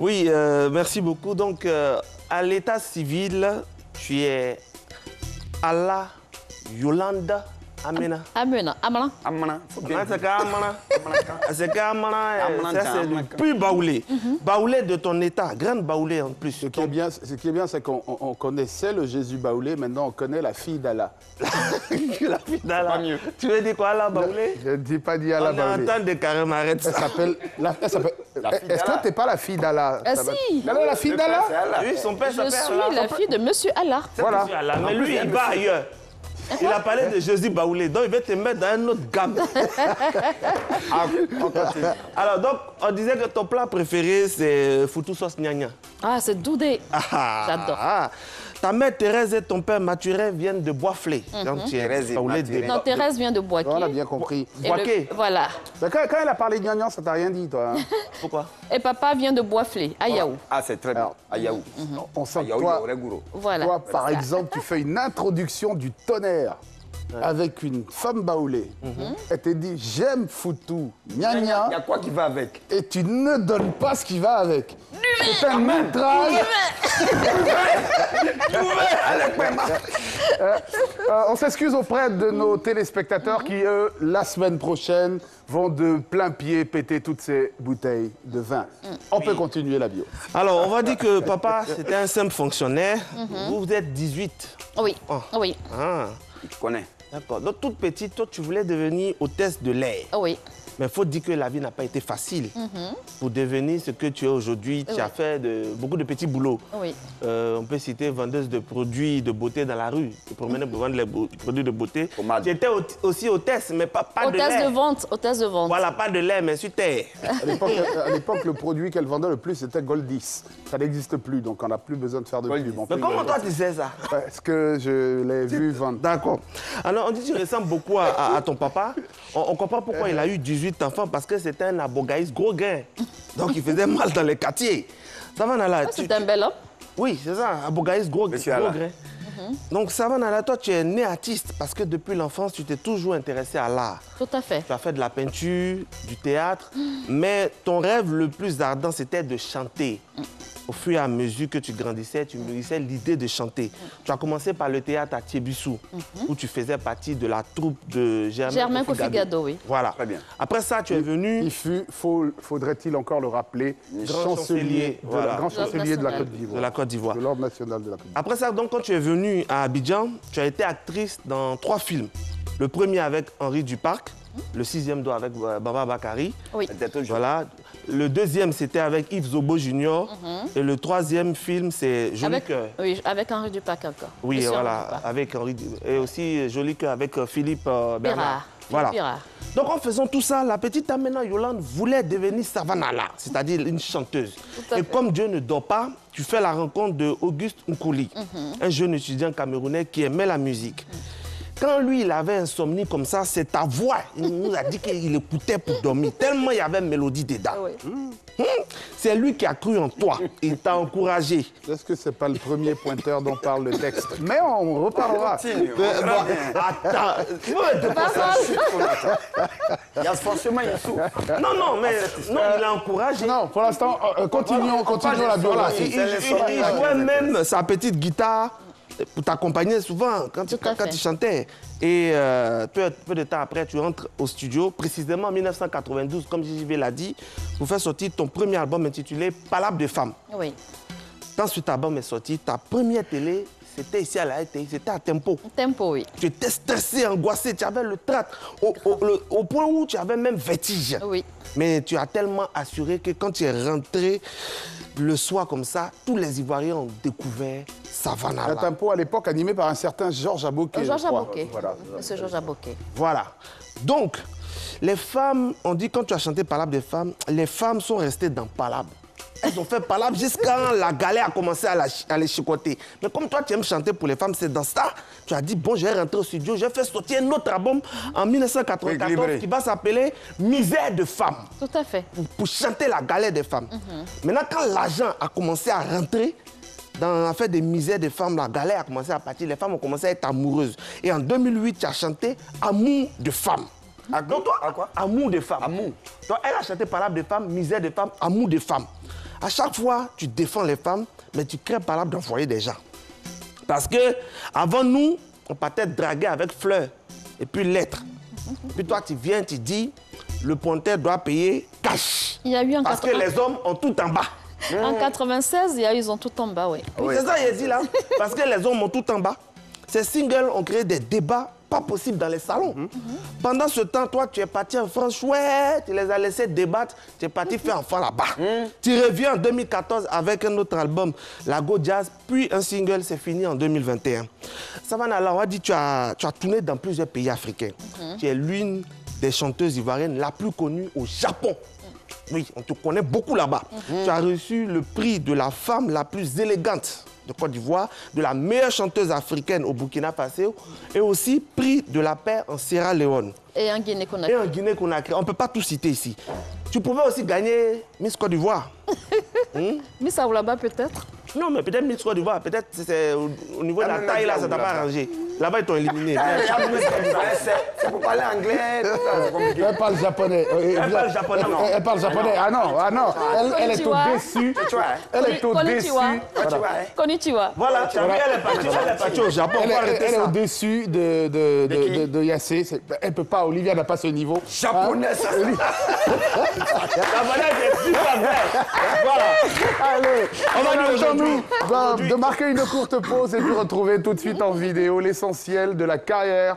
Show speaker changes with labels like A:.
A: Oui, merci beaucoup. Donc, à l'état civil, tu es Alla Yolanda Amena.
B: Amena. Amana.
C: Amana.
A: C'est qu'Amana. C'est qu'Amana. Ça, c'est plus baoulé. Baoulé de ton état, grande baoulé en plus.
C: Ce qui est bien, c'est qu'on connaissait le Jésus baoulé, maintenant on connaît la fille d'Allah.
A: La fille d'Allah. Tu veux dire quoi, Alla baoulé?
C: Je ne dis pas dit Allah baoulé.
A: On est en train de carrément arrêter ça.
C: Est-ce que tu n'es pas la fille d'Allah?
B: Ah si.
C: Elle est la fille d'Allah?
A: Oui, son père
B: Je
A: s'appelle Allah.
B: suis la fille de Monsieur Allah.
C: Voilà.
A: Mais lui, il va ailleurs. Il a parlé de Jésus baoulé, donc il va te mettre dans un autre gamme. Alors, donc, on disait que ton plat préféré, c'est foutou sauce gnagna.
B: Ah, c'est Doudé. J'adore.
A: Ta mère Thérèse et ton père Mathurin viennent de Boisflé. Donc, tu es baoulé de...
B: Non, Thérèse vient de Boaké.
C: On a bien compris.
A: Boaké.
B: Voilà.
C: Quand elle a parlé de gnagnan, ça t'a rien dit, toi. Hein?
A: Pourquoi?
B: Et papa vient de Boisflé, à Yaou.
D: Ah, c'est très bien. À Yaou.
C: On sent que toi,
B: Voilà.
C: toi, par exemple, tu fais une introduction du tonnerre avec une femme baoulée. Elle te dit, j'aime foutou, gna
D: Il y
C: gna,
D: a quoi qui va avec?
C: et tu ne donnes pas ce qui va avec. C'est un outrage. On s'excuse auprès de nos téléspectateurs qui, eux, la semaine prochaine, vont de plein pied péter toutes ces bouteilles de vin. On peut continuer la bio.
A: Alors, on va dire que papa, c'était un simple fonctionnaire. Vous êtes 18.
B: Oui.
A: Oh.
B: Oui.
A: Ah,
D: Tu connais.
A: d'accord. Donc, toute petite, toi, tu voulais devenir hôtesse de l'air.
B: Oui.
A: Mais il faut dire que la vie n'a pas été facile. Pour devenir ce que tu es aujourd'hui, tu as fait beaucoup de petits boulots.
B: Oui.
A: On peut citer vendeuse de produits de beauté dans la rue. Tu promenais pour vendre les produits de beauté. Tu étais aussi hôtesse, mais pas de lait.
B: Hôtesse de vente. Hôtesse de vente.
A: Voilà, pas de lait, mais sur terre.
C: À l'époque, le produit qu'elle vendait le plus, c'était Goldis. Ça n'existe plus, donc on n'a plus besoin de faire de pub.
A: Mais comment toi tu sais ça?
C: Parce que je l'ai vu vendre.
A: D'accord. Alors, on dit que tu ressembles beaucoup à ton papa. On comprend pourquoi il a eu 18 enfants, parce que c'était un abogaïs gros gain. Donc, il faisait mal dans les quartiers. Savanala,
B: C'est un bel homme.
A: Oui, c'est ça, abogaïs gros grain. Donc, Savanala, toi, tu es né artiste, parce que depuis l'enfance, tu t'es toujours intéressé à l'art.
B: Tout à fait.
A: Tu as fait de la peinture, du théâtre, mais ton rêve le plus ardent, c'était de chanter. Au fur et à mesure que tu grandissais, tu mûrissais l'idée de chanter. Tu as commencé par le théâtre à Thiébissou, où tu faisais partie de la troupe de Germain
B: Kofi Gado, oui.
A: Voilà.
D: Très bien.
A: Après ça, tu es venu...
C: Il fut, faudrait-il encore le rappeler,
A: Grand chancelier, voilà.
C: grand chancelier de la Côte d'Ivoire.
A: De la Côte d'Ivoire.
C: De l'Ordre national de la Côte d'Ivoire.
A: Après ça, donc, quand tu es venu à Abidjan, tu as été actrice dans 3 films. Le premier avec Henri Duparc, le 6e doigt avec Baba Bakari.
B: Oui.
A: Voilà. Le 2e, c'était avec Yves Zobo Junior. Et le 3e film, c'est Joli Cœur.
B: Oui, avec Henri Dupac encore.
A: Oui,
B: Monsieur
A: voilà,
B: Henri Dupac.
A: avec Henri. Et aussi Joli Cœur avec Philippe Bernard.
B: Pirard.
A: Voilà.
B: Pirard.
A: Donc, en faisant tout ça, la petite Amena Yolande voulait devenir Savanala, c'est-à-dire une chanteuse.
B: à
A: Et
B: fait.
A: comme Dieu ne dort pas, tu fais la rencontre de Auguste Nkouli, un jeune étudiant camerounais qui aimait la musique. Quand lui, il avait insomnie comme ça, c'est ta voix. Il nous a dit qu'il écoutait pour dormir, tellement il y avait une mélodie dedans.
B: Oui.
A: C'est lui qui a cru en toi. Il t'a encouragé.
C: Est-ce que ce n'est pas le premier pointeur dont parle le texte? Mais on reparlera.
A: Attends,
D: Il y a forcément une soupe.
A: non, mais non, il a encouragé.
C: Non, pour l'instant, continuons la biographie.
A: Il jouait même sa petite guitare pour t'accompagner souvent quand tu chantais. Et peu de temps après, tu rentres au studio, précisément en 1992, comme JJV l'a dit, pour faire sortir ton premier album intitulé Palabre de femme.
B: Oui.
A: Quand cet album est sorti, ta première télé, c'était ici à la RTI, c'était à Tempo.
B: Tempo, oui.
A: Tu étais stressé, angoissé, tu avais le trac, au point où tu avais même vertige.
B: Oui.
A: Mais tu as tellement assuré que quand tu es rentré le soir comme ça, tous les Ivoiriens ont découvert Savanala.
C: Un tempo à l'époque animé par un certain Georges Aboké.
B: Georges Aboké.
C: Voilà.
B: Monsieur Georges Aboké.
A: Voilà. Donc, les femmes, on dit quand tu as chanté Palabre des femmes, les femmes sont restées dans Palabre. Elles ont fait Palabre jusqu'à quand la galère a commencé à les chicoter. Mais comme toi, tu aimes chanter pour les femmes, c'est dans ça. Tu as dit, bon, je vais rentrer au studio, je vais faire sortir un autre album en 1994 qui va s'appeler Misère de femmes.
B: Tout à fait.
A: Pour chanter la galère des femmes. Maintenant, quand l'argent a commencé à rentrer dans l'affaire des misères des femmes, la galère a commencé à partir, les femmes ont commencé à être amoureuses. Et en 2008, tu as chanté Amour de femmes. Donc toi,
D: à quoi?
A: Amour de femmes.
D: Amour.
A: Donc elle a chanté Palabre de femmes, Misère de femmes, Amour de femmes. À chaque fois, tu défends les femmes, mais tu crées par là d'envoyer des gens. Parce que avant nous, on partait draguer avec fleurs et puis lettres. Puis toi, tu viens, tu dis, le ponteur doit payer cash.
B: Il y a eu
A: Parce que les hommes ont tout en bas.
B: En 96, ils ont tout en bas, oui.
A: Oui. C'est ça qu'il a dit là. Parce que les hommes ont tout en bas. Ces singles ont créé des débats pas possibles dans les salons. Pendant ce temps, toi, tu es parti en France, chouette, tu les as laissés débattre, tu es parti faire enfant là-bas. Tu reviens en 2014 avec un autre album, La Go Jazz, puis un single, c'est fini en 2021. Savannah Alawa dit tu as tourné dans plusieurs pays africains. Tu es l'une des chanteuses ivoiriennes la plus connue au Japon. Oui, on te connaît beaucoup là-bas. Tu as reçu le prix de la femme la plus élégante de Côte d'Ivoire, de la meilleure chanteuse africaine au Burkina Faso et aussi prix de la paix en Sierra Leone.
B: Et en Guinée-Conakry.
A: Et en Guinée-Conakry. On ne peut pas tout citer ici. Tu pouvais aussi gagner Miss Côte d'Ivoire.
B: Miss Aoulaba peut-être?
A: Non, mais peut-être Miss Côte d'Ivoire, peut-être c'est au niveau de la taille, là, ça t'a pas arrangé. Là-bas, ils t'ont éliminé.
D: C'est pour parler anglais, tout ça, c'est compliqué.
C: Elle parle japonais.
A: Elle parle japonais, non.
C: Elle parle japonais. Ah non. Elle est au-dessus.
D: Tu vois,
C: Elle est au-dessus.
D: tu vois.
B: Konnichiwa.
A: Voilà, tu as vu, elle est partie au Japon.
C: Elle
A: Faut arrêter
C: est
A: ça.
C: au-dessus de Yassé. Elle peut pas, Olivia n'a pas ce niveau.
D: Japonais, ça.
A: Japonais, c'est super vrai. Voilà.
C: Allez,
A: On va nous
C: attendons-nous
A: aujourd'hui.
C: de marquer une courte pause et puis retrouver tout de suite en vidéo l'essentiel de la carrière